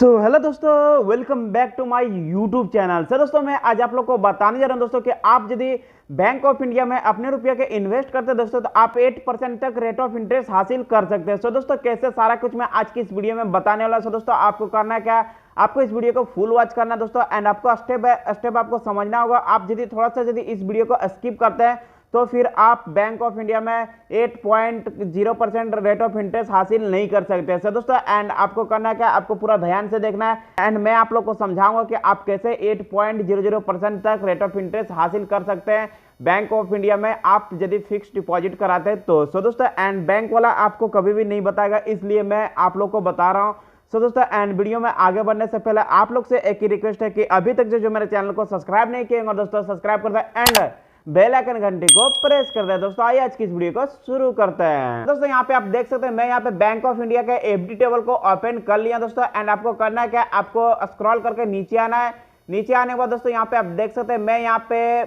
Hello दोस्तों, welcome back to my YouTube channel. दोस्तों मैं आज आप लोग को बताने जा रहा हूं दोस्तों कि आप यदि बैंक ऑफ इंडिया में अपने रुपये के इन्वेस्ट करते हैं दोस्तों तो आप 8% तक रेट ऑफ इंटरेस्ट हासिल कर सकते हैं। दोस्तों कैसे सारा कुछ मैं आज की इस वीडियो में बताने वाला हूं। दोस्तों आपको करना है क्या, आपको इस वीडियो को फुल वॉच करना है दोस्तों, एंड आपको स्टेप बाय स्टेप आपको समझना होगा। आप यदि थोड़ा सा यदि इस वीडियो को स्किप करते हैं तो फिर आप बैंक ऑफ इंडिया में 8.0% रेट ऑफ इंटरेस्ट हासिल नहीं कर सकते हैं दोस्तों। एंड आपको करना क्या, आपको पूरा ध्यान से देखना है एंड मैं आप लोग को समझाऊंगा कि आप कैसे 8.00% तक रेट ऑफ इंटरेस्ट हासिल कर सकते हैं बैंक ऑफ इंडिया में आप यदि फिक्स डिपॉजिट कराते हैं तो। दोस्तों एंड बैंक वाला आपको कभी भी नहीं बताएगा, इसलिए मैं आप लोग को बता रहा हूं। दोस्तों एंड वीडियो में आगे बढ़ने से पहले आप लोग से एक ही रिक्वेस्ट है कि अभी तक जो मेरे चैनल को सब्सक्राइब नहीं किए दोस्तों सब्सक्राइब कर दें एंड बेल आइकन घंटी को प्रेस कर दे। दोस्तों आइए आज की इस वीडियो को शुरू करते हैं। दोस्तों यहाँ पे आप देख सकते हैं मैं यहाँ पे बैंक ऑफ इंडिया के एफडी टेबल को ओपन कर लिया दोस्तों। एंड आपको करना है क्या, आपको स्क्रॉल करके नीचे आना है। नीचे आने के बाद दोस्तों यहाँ पे आप देख सकते हैं मैं यहाँ पे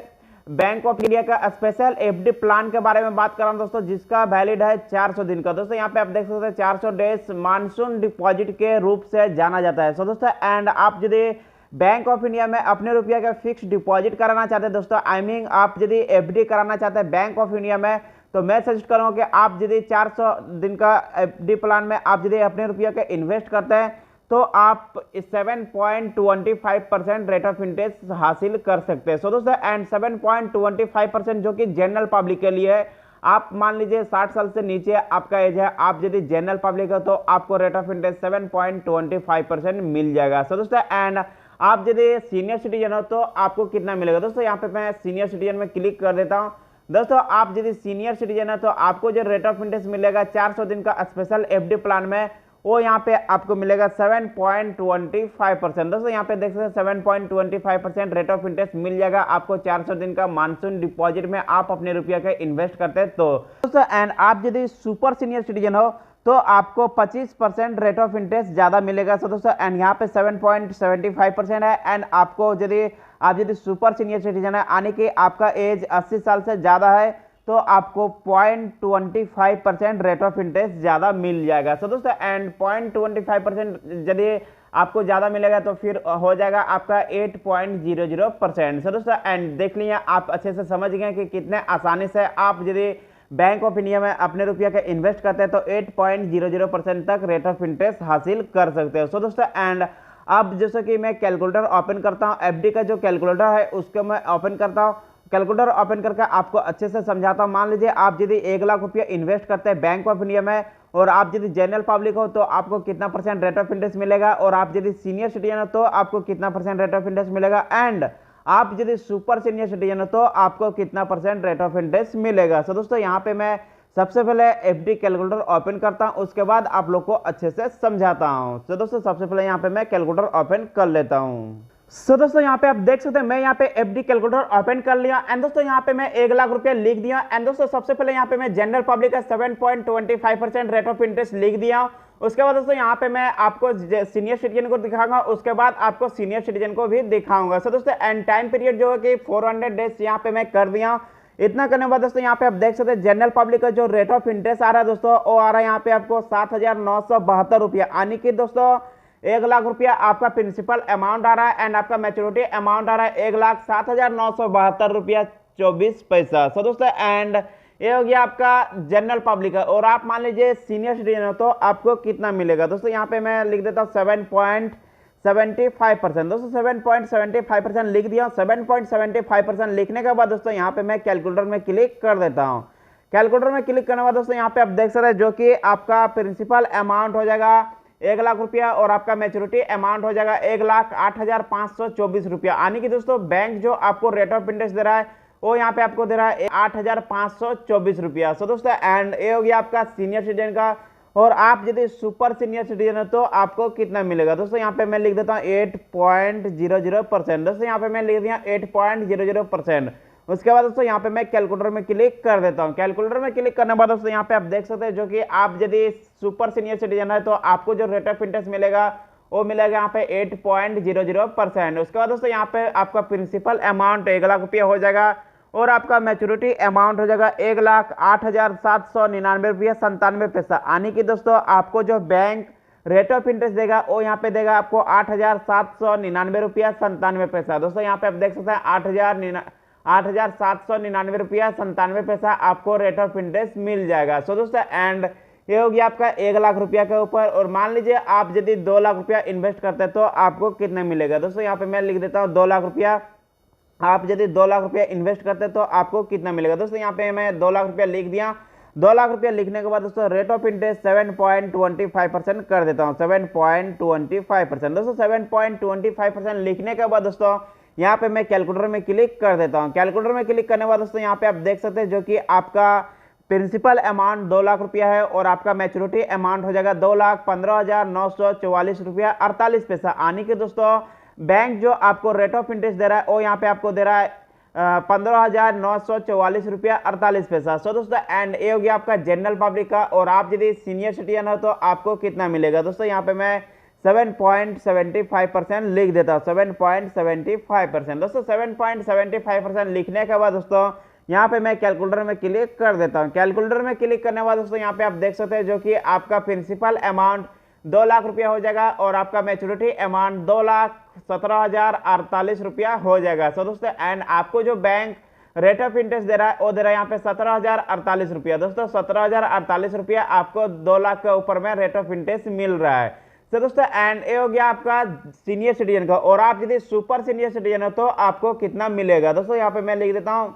बैंक ऑफ इंडिया का स्पेशल एफडी प्लान के बारे में बात कर रहा हूं दोस्तों, जिसका वैलिड है 400 दिन का। दोस्तों यहाँ पे आप देख सकते हैं 400 डेज मानसून डिपॉजिट के रूप से जाना जाता है। दोस्तों एंड आप यदि बैंक ऑफ इंडिया में अपने रुपया का फिक्स डिपॉजिट कराना चाहते हैं दोस्तों, आई मीन आप यदि एफडी कराना चाहते हैं बैंक ऑफ इंडिया में, तो मैं सजेस्ट करूंगा कि आप यदि 400 दिन का एफडी प्लान में आप यदि अपने रुपया का इन्वेस्ट करते हैं तो आप 7.25% रेट ऑफ इंटरेस्ट हासिल कर सकते हैं। दोस्तों एंड 7.25% जो कि जनरल पब्लिक के लिए है। आप मान लीजिए 60 साल से नीचे आपका एज है, आप यदि जनरल पब्लिक है तो आपको रेट ऑफ इंटरेस्ट 7.25% मिल जाएगा। दोस्तों एंड आप यदि सीनियर सिटीजन हो तो आपको कितना मिलेगा। दोस्तों यहाँ पे मैं सीनियर सिटीजन में क्लिक कर देता हूँ। दोस्तों आप यदि सीनियर सिटीजन है तो आपको जो रेट ऑफ इंटरेस्ट मिलेगा 400 दिन का स्पेशल एफडी प्लान में, वो यहाँ पे आपको मिलेगा 7.25%। दोस्तों यहाँ पे देख सकते हैं 7.25% रेट ऑफ इंटरेस्ट मिल जाएगा आपको 400 दिन का मानसून डिपॉजिट में आप अपने रुपया का इन्वेस्ट करते हैं तो। दोस्तों एंड आप यदि सुपर सीनियर सिटीजन हो तो आपको 25% रेट ऑफ इंटरेस्ट ज्यादा मिलेगा। दोस्तों एंड यहाँ पे 7.75% है। एंड आपको यदि आप यदि सुपर सीनियर सिटीजन है यानी कि आपका एज 80 साल से ज्यादा है तो आपको 0.25% रेट ऑफ इंटरेस्ट ज्यादा मिल जाएगा। दोस्तों एंड 0.25% यदि आपको ज्यादा मिलेगा तो फिर हो जाएगा आपका 8.00%। दोस्तों एंड देख लिया, आप अच्छे से समझ गए कि कितने आसानी से आप यदि बैंक ऑफ इंडिया में अपने रुपया का इन्वेस्ट करते हैं तो 8.00% तक रेट ऑफ इंटरेस्ट हासिल कर सकते हैं। दोस्तों एंड अब जैसे कि मैं कैलकुलेटर ओपन करता हूं, एफडी का जो कैलकुलेटर है उसको मैं ओपन करता हूं। कैलकुलेटर ओपन करके आपको अच्छे से समझाता हूं। मान लीजिए आप यदि 1 लाख रुपया इन्वेस्ट करते हैं बैंक ऑफ इंडिया में और आप यदि जनरल पब्लिक हो तो आपको कितना परसेंट रेट ऑफ इंटरेस्ट मिलेगा, और आप यदि सीनियर सिटीजन हो तो आपको कितना परसेंट रेट ऑफ इंटरेस्ट मिलेगा, एंड आप यदि सुपर सीनियर सिटीजन हो तो आपको कितना परसेंट रेट ऑफ इंटरेस्ट मिलेगा। दोस्तों यहाँ पे मैं सबसे पहले एफडी कैलकुलेटर ओपन करता हूं, उसके बाद आप लोग को अच्छे से समझाता हूं। दोस्तों सबसे पहले यहाँ पे मैं कैलकुलेटर ओपन कर लेता हूं। दोस्तों यहाँ पे आप देख सकते हैं मैं यहाँ पे एफडी कैलकुलेटर ओपन कर लिया एंड दोस्तों यहाँ पे मैं 1 लाख रुपया लिख दिया। एंड दोस्तों सबसे पहले यहाँ पे मैं जनरल पब्लिक का 7.25% रेट ऑफ इंटरेस्ट लिख दिया। उसके बाद दोस्तों यहाँ पे मैं आपको सीनियर सिटीजन को दिखाऊंगा, उसके बाद आपको सीनियर सिटीजन को भी दिखाऊंगा। दोस्तों एंड टाइम पीरियड जो है कि 400 डेज यहाँ पे मैं कर दिया। इतना करने के बाद दोस्तों यहाँ पे आप देख सकते हैं जनरल पब्लिक का जो रेट ऑफ इंटरेस्ट आ रहा है दोस्तों वो आ रहा है यहाँ पे आपको 7,972 रुपया, यानी कि दोस्तों 1 लाख रुपया आपका प्रिंसिपल अमाउंट आ रहा है एंड आपका मैच्योरिटी अमाउंट आ रहा है 1,07,972 रुपया 24 पैसा। दोस्तों एंड ये हो गया आपका जनरल पब्लिक है। और आप मान लीजिए सीनियर सिटीजन हो तो आपको कितना मिलेगा। दोस्तों यहाँ पे मैं लिख देता हूँ 7.75%। दोस्तों 7.75% लिख दिया। 7.75% लिखने के बाद दोस्तों यहाँ पे मैं कैलकुलेटर में क्लिक कर देता हूँ। कैलकुलेटर में क्लिक करने के बाद दोस्तों यहाँ पे आप देख सकते हैं जो कि आपका प्रिंसिपल अमाउंट हो जाएगा 1 लाख रुपया और आपका मैच्योरिटी अमाउंट हो जाएगा 1,08,524 रुपया, यानी कि दोस्तों बैंक जो आपको रेट ऑफ इंटरेस्ट दे रहा है वो यहाँ पे आपको दे रहा है 8,524 रुपया। दोस्तों एंड ये हो गया आपका सीनियर सिटीजन का। और आप यदि सुपर सीनियर सिटीजन है तो आपको कितना मिलेगा। दोस्तों यहाँ पे मैं लिख देता हूँ 8.00%। दोस्तों यहाँ पे मैं लिख दिया 8.00%। उसके बाद दोस्तों यहाँ पे मैं कैलकुलेटर में क्लिक कर देता हूँ। कैलकुलेटर में क्लिक करने के बाद दोस्तों यहाँ पे आप देख सकते हैं जो कि आप यदि सुपर सीनियर सिटीजन है तो आपको जो रेट ऑफ इंटरेस्ट मिलेगा वो मिलेगा यहाँ पे 8.00%। उसके बाद दोस्तों यहाँ पे आपका प्रिंसिपल अमाउंट 1 लाख रुपया हो जाएगा और आपका मैच्योरिटी अमाउंट हो जाएगा 1,08,799 रुपया 97 पैसा, यानी कि दोस्तों आपको जो बैंक रेट ऑफ इंटरेस्ट देगा वो यहाँ पे देगा आपको 8,799 रुपया 97 पैसा। दोस्तों यहाँ पे आप देख सकते हैं 8,799 रुपया 97 पैसा आपको रेट ऑफ इंटरेस्ट मिल जाएगा। सो दोस्तों एंड ये हो गया आपका 1,00,000 रुपया के ऊपर। और मान लीजिए आप यदि 2,00,000 रुपया इन्वेस्ट करते हैं तो आपको कितना मिलेगा। दोस्तों यहाँ पे मैं लिख देता हूँ 2,00,000 रुपया। आप यदि 2,00,000 रुपया इन्वेस्ट करते हैं तो आपको कितना मिलेगा। दोस्तों यहाँ पे मैं 2,00,000 रुपया लिख दिया। 2,00,000 रुपया लिखने के बाद दोस्तों रेट ऑफ इंटरेस्ट 7.25% कर देता हूँ, 7.25%। दोस्तों 7.25% लिखने के बाद दोस्तों यहाँ पे मैं कैलकुलेटर में क्लिक कर देता हूँ। कैलकुलेटर में क्लिक करने के बाद दोस्तों यहाँ पे आप देख सकते हैं जो कि आपका प्रिंसिपल अमाउंट 2,00,000 रुपया है और आपका मैच्योरिटी अमाउंट हो जाएगा 2,15,944 रुपया 48 पैसा। आने के दोस्तों बैंक जो आपको रेट ऑफ इंटरेस्ट दे रहा है वो यहाँ पे आपको दे रहा है 15,944 रुपया 48 पैसा। सो दोस्तों एंड ये हो गया आपका जनरल पब्लिक का। और आप यदि सीनियर सिटीजन हो तो आपको कितना मिलेगा। दोस्तों यहाँ पे मैं 7.75% लिख देता हूँ, 7.75%। दोस्तों 7.75% लिखने के बाद दोस्तों यहाँ पे मैं कैलकुलेटर में क्लिक कर देता हूँ। कैलकुलेटर में क्लिक करने के बाद दोस्तों यहाँ पे आप देख सकते हैं जो कि आपका प्रिंसिपल अमाउंट 2,00,000 रुपया हो जाएगा और आपका मैच्योरिटी अमाउंट 2,17,048 रुपया हो जाएगा। सो दोस्तों एंड आपको जो बैंक रेट ऑफ इंटरेस्ट दे रहा है वो दे रहा है यहाँ पे 17,048 रुपया। दोस्तों 17,048 रुपया आपको 2,00,000 के ऊपर में रेट ऑफ इंटरेस्ट मिल रहा है। तो दोस्तों एंड ये हो गया आपका सीनियर सिटीजन का। और आप यदि सुपर सीनियर सिटीजन हो तो आपको कितना मिलेगा। दोस्तों यहाँ पे मैं लिख देता हूँ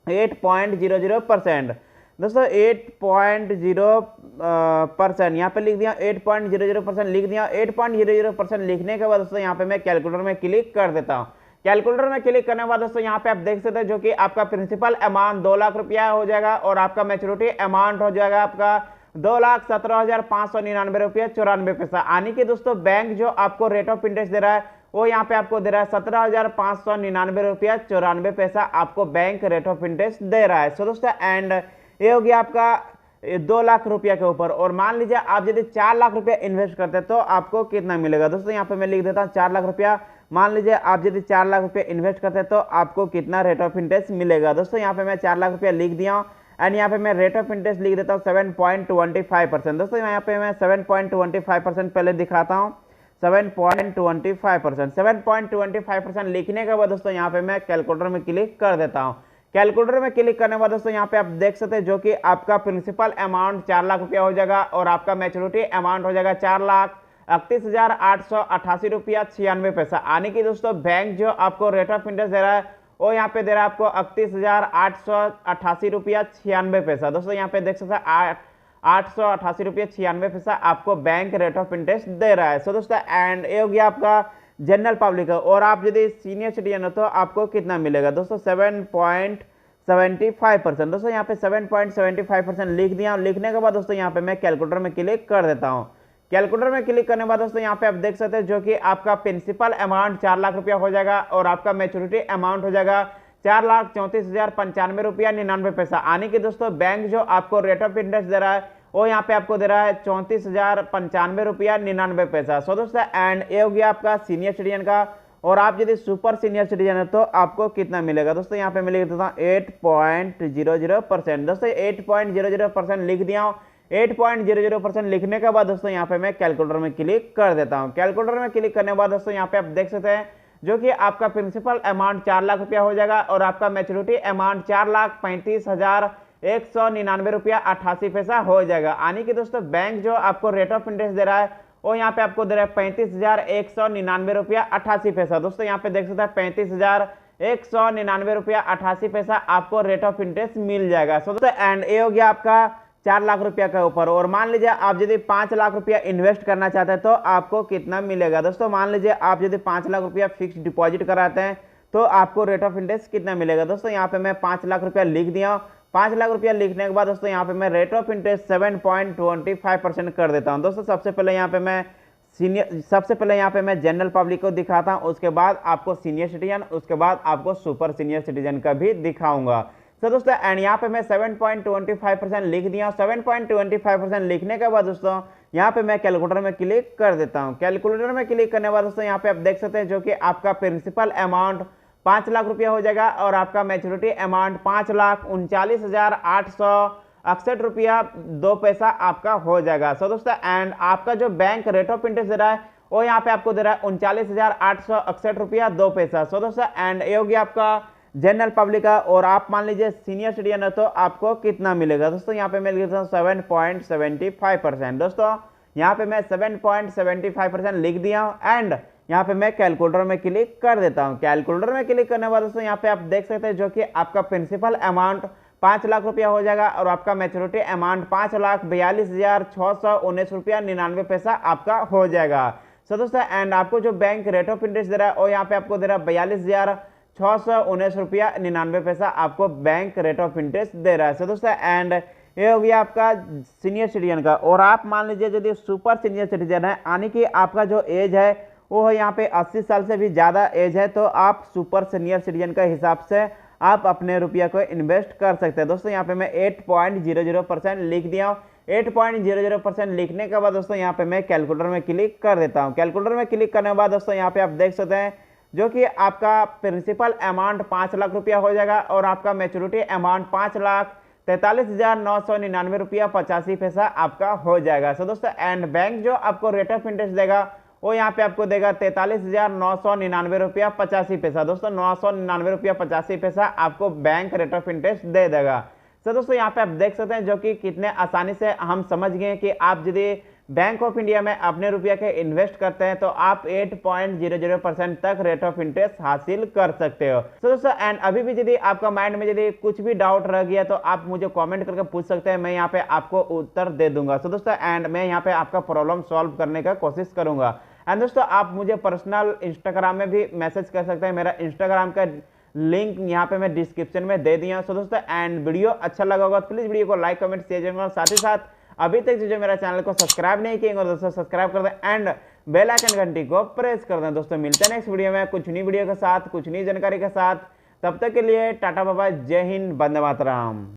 8.00%। दोस्तों 8.0% यहाँ पे लिख दिया, 8.00% लिख दिया। 8.00% लिखने के बाद दोस्तों यहाँ पे मैं कैलकुलेटर में क्लिक कर देता हूँ। कैलकुलेटर में क्लिक करने के बाद दोस्तों यहाँ पे आप देख सकते हैं जो कि आपका प्रिंसिपल अमाउंट 2,00,000 रुपया हो जाएगा और आपका मैच्योरिटी अमाउंट हो जाएगा आपका 2,17,599 रुपया 94 पैसा। आने के दोस्तों बैंक जो आपको रेट ऑफ इंटरेस्ट दे रहा है वो यहाँ पे आपको दे रहा है 17,599 रुपया 94 पैसा आपको बैंक रेट ऑफ इंटरेस्ट दे रहा है। सो दोस्तों एंड ये हो गया आपका 2,00,000 रुपया के ऊपर। और मान लीजिए आप यदि 4,00,000 रुपया इन्वेस्ट करते हैं तो आपको कितना मिलेगा। दोस्तों यहाँ पे मैं लिख देता हूँ 4,00,000 रुपया। मान लीजिए आप यदि 4,00,000 रुपया इन्वेस्ट करते हैं तो आपको कितना रेट ऑफ इंटरेस्ट मिलेगा। दोस्तों यहाँ पे मैं 4,00,000 रुपया लिख दिया हूँ एंड यहाँ पे मैं रेट ऑफ इंटरेस्ट लिख देता हूँ 7.25%। दोस्तों यहाँ पे मैं 7.25% पहले दिखाता हूँ, 7.25%। 7.25% लिखने के बाद दोस्तों यहाँ पे मैं कैलकुलेटर में क्लिक कर देता हूँ। कैलकुलेटर में क्लिक करने के बाद दोस्तों यहाँ पे आप देख सकते हैं जो कि आपका प्रिंसिपल अमाउंट 4,00,000 रुपया हो जाएगा और आपका मैच्योरिटी अमाउंट हो जाएगा 4,31,888 रुपया 96 पैसा। आने की दोस्तों बैंक जो आपको रेट ऑफ इंटरेस्ट दे रहा है वो यहाँ पे दे रहा है आपको 31,888 रुपया 96 पैसा। दोस्तों यहाँ पे देख सकते हैं 888 रुपया 96 पैसा आपको बैंक रेट ऑफ इंटरेस्ट दे रहा है। सो दोस्तों एंड ये हो गया आपका जनरल पब्लिक है। और आप यदि सीनियर सिटीजन हो तो आपको कितना मिलेगा। दोस्तों 7.75%। दोस्तों यहाँ पे 7.75% लिख दिया। लिखने के बाद दोस्तों यहाँ पे मैं कैलकुलेटर में क्लिक कर देता हूँ। कैलकुलेटर में क्लिक करने के बाद दोस्तों यहाँ पे आप देख सकते हैं जो कि आपका प्रिंसिपल अमाउंट 4,00,000 रुपया हो जाएगा और आपका मैच्योरिटी अमाउंट हो जाएगा 4,34,095 रुपया 99 पैसा। आने के दोस्तों बैंक जो आपको रेट ऑफ इंटरेस्ट दे रहा है वो यहाँ पे आपको दे रहा है 34,095 रुपया 99 पैसा। सो दोस्तों एंड ये हो गया आपका सीनियर सिटीजन का। और आप यदि सुपर सीनियर सिटीजन है तो आपको कितना मिलेगा। दोस्तों यहाँ पे मैं लिख देता हूँ 8.00%। दोस्तों 8.00% लिख दिया हूँ। 8.00% लिखने के बाद दोस्तों यहाँ पे मैं कैलकुलेटर में क्लिक कर देता हूँ। कैलकुलेटर में क्लिक करने के बाद दोस्तों यहाँ पे आप देख सकते हैं जो कि आपका प्रिंसिपल अमाउंट 4,00,000 रुपया हो जाएगा और आपका मैच्योरिटी अमाउंट 4,35,199 रुपया 88 पैसा हो जाएगा। आने की दोस्तों बैंक जो आपको रेट ऑफ इंटरेस्ट दे रहा है वो यहाँ पे आपको दे रहा है 35,199 रुपया 88 पैसा। दोस्तों यहाँ पे देख सकते हैं 35,199 रुपया 88 पैसा आपको रेट ऑफ इंटरेस्ट मिल जाएगा। सो दोस्तों एंड ये हो गया आपका 4,00,000 रुपया के ऊपर। और मान लीजिए आप यदि 5,00,000 रुपया इन्वेस्ट करना चाहते हैं तो आपको कितना मिलेगा। दोस्तों मान लीजिए आप यदि 5,00,000 रुपया फिक्स डिपॉजिट कराते हैं तो आपको रेट ऑफ इंटरेस्ट कितना मिलेगा। दोस्तों यहाँ पे मैं 5,00,000 रुपया लिख दिया। 5,00,000 रुपया लिखने के बाद दोस्तों यहाँ पे मैं रेट ऑफ इंटरेस्ट 7.25% कर देता हूँ। दोस्तों सबसे पहले यहाँ पे मैं जनरल पब्लिक को दिखाता हूँ, उसके बाद आपको सीनियर सिटीजन, उसके बाद आपको सुपर सीनियर सिटीजन का भी दिखाऊंगा। तो दोस्तों एंड यहाँ पे मैं 7.25% लिख दिया। 7.25% लिखने के बाद दोस्तों यहाँ पे मैं कैलकुलेटर में क्लिक कर देता हूँ। कैलकुलेटर में क्लिक करने के बाद दोस्तों यहाँ पे आप देख सकते हैं जो कि आपका प्रिंसिपल अमाउंट 5,00,000 रुपया हो जाएगा और आपका मैच्योरिटी अमाउंट 5,39,800 61 रुपया 2 पैसा आपका हो जाएगा। सो दोस्तों एंड आपका जो बैंक रेट ऑफ इंटरेस्ट दे रहा है वो यहाँ पे आपको दे रहा है 39,861 रुपया 2 पैसा। सो दोस्तों एंड ये होगी आपका जनरल पब्लिक का। और आप मान लीजिए सीनियर सिटीजन है तो आपको कितना मिलेगा दोस्तों, यहाँ पे मैं लिख देता हूँ 7.75%। दोस्तों यहाँ पे मैं 7.75% लिख दिया हूँ एंड यहाँ पे मैं कैलकुलेटर में क्लिक कर देता हूँ। कैलकुलेटर में क्लिक करने के बाद दोस्तों यहाँ पे आप देख सकते हैं जो कि आपका प्रिंसिपल अमाउंट 5 लाख रुपया हो जाएगा और आपका मैच्योरिटी अमाउंट 5,42,619 रुपया 99 पैसा आपका हो जाएगा। सो दोस्तों एंड आपको जो बैंक रेट ऑफ इंटरेस्ट दे रहा है और यहाँ पे आपको दे रहा है 42,619 रुपया 99 पैसा आपको बैंक रेट ऑफ इंटरेस्ट दे रहा है। सो दोस्तों एंड ये हो गया आपका सीनियर सिटीजन का। और आप मान लीजिए यदि सुपर सीनियर सिटीजन है यानी कि आपका जो एज है वो है यहाँ पे 80 साल से भी ज़्यादा एज है, तो आप सुपर सीनियर सिटीजन के हिसाब से आप अपने रुपया को इन्वेस्ट कर सकते हैं। दोस्तों यहाँ पे मैं 8.00% लिख दिया हूँ। 8.00% लिखने के बाद दोस्तों यहाँ पे मैं कैलकुलेटर में क्लिक कर देता हूँ। कैलकुलेटर में क्लिक करने के बाद दोस्तों यहाँ पे आप देख सकते हैं जो कि आपका प्रिंसिपल अमाउंट 5 लाख रुपया हो जाएगा और आपका मैच्योरिटी अमाउंट 5,43,999 रुपया 85 पैसा आपका हो जाएगा। सो दोस्तों एंड बैंक जो आपको रेट ऑफ इंटरेस्ट देगा वो यहाँ पे आपको देगा 43,999 रुपया 85 पैसा। दोस्तों 999 रुपया 85 पैसा आपको बैंक रेट ऑफ इंटरेस्ट दे देगा। तो दोस्तों यहाँ पे आप देख सकते हैं जो कि कितने आसानी से हम समझ गए कि आप यदि बैंक ऑफ इंडिया में अपने रुपया के इन्वेस्ट करते हैं तो आप 8.00% तक रेट ऑफ इंटरेस्ट हासिल कर सकते हो। तो दोस्तों एंड अभी भी यदि आपका माइंड में यदि कुछ भी डाउट रह गया तो आप मुझे कमेंट करके पूछ सकते हैं, मैं यहाँ पे आपको उत्तर दे दूंगा। तो दोस्तों एंड मैं यहाँ पे आपका प्रॉब्लम सॉल्व करने का कोशिश करूंगा। एंड दोस्तों आप मुझे पर्सनल इंस्टाग्राम में भी मैसेज कर सकते हैं, मेरा इंस्टाग्राम का लिंक यहाँ पे मैं डिस्क्रिप्शन में दे दिया हूँ। सो दोस्तों एंड वीडियो अच्छा लगा होगा तो प्लीज वीडियो को लाइक कमेंट शेयर करेंगे, साथ ही साथ अभी तक जो मेरा चैनल को सब्सक्राइब नहीं किए दोस्तों सब्सक्राइब कर दें एंड बेल आइकन घंटी को प्रेस कर दें। दोस्तों मिलते हैं नेक्स्ट वीडियो में कुछ नई वीडियो के साथ, कुछ नई जानकारी के साथ। तब तक के लिए टाटा बाय बाय, जय हिंद, वंदे मातरम।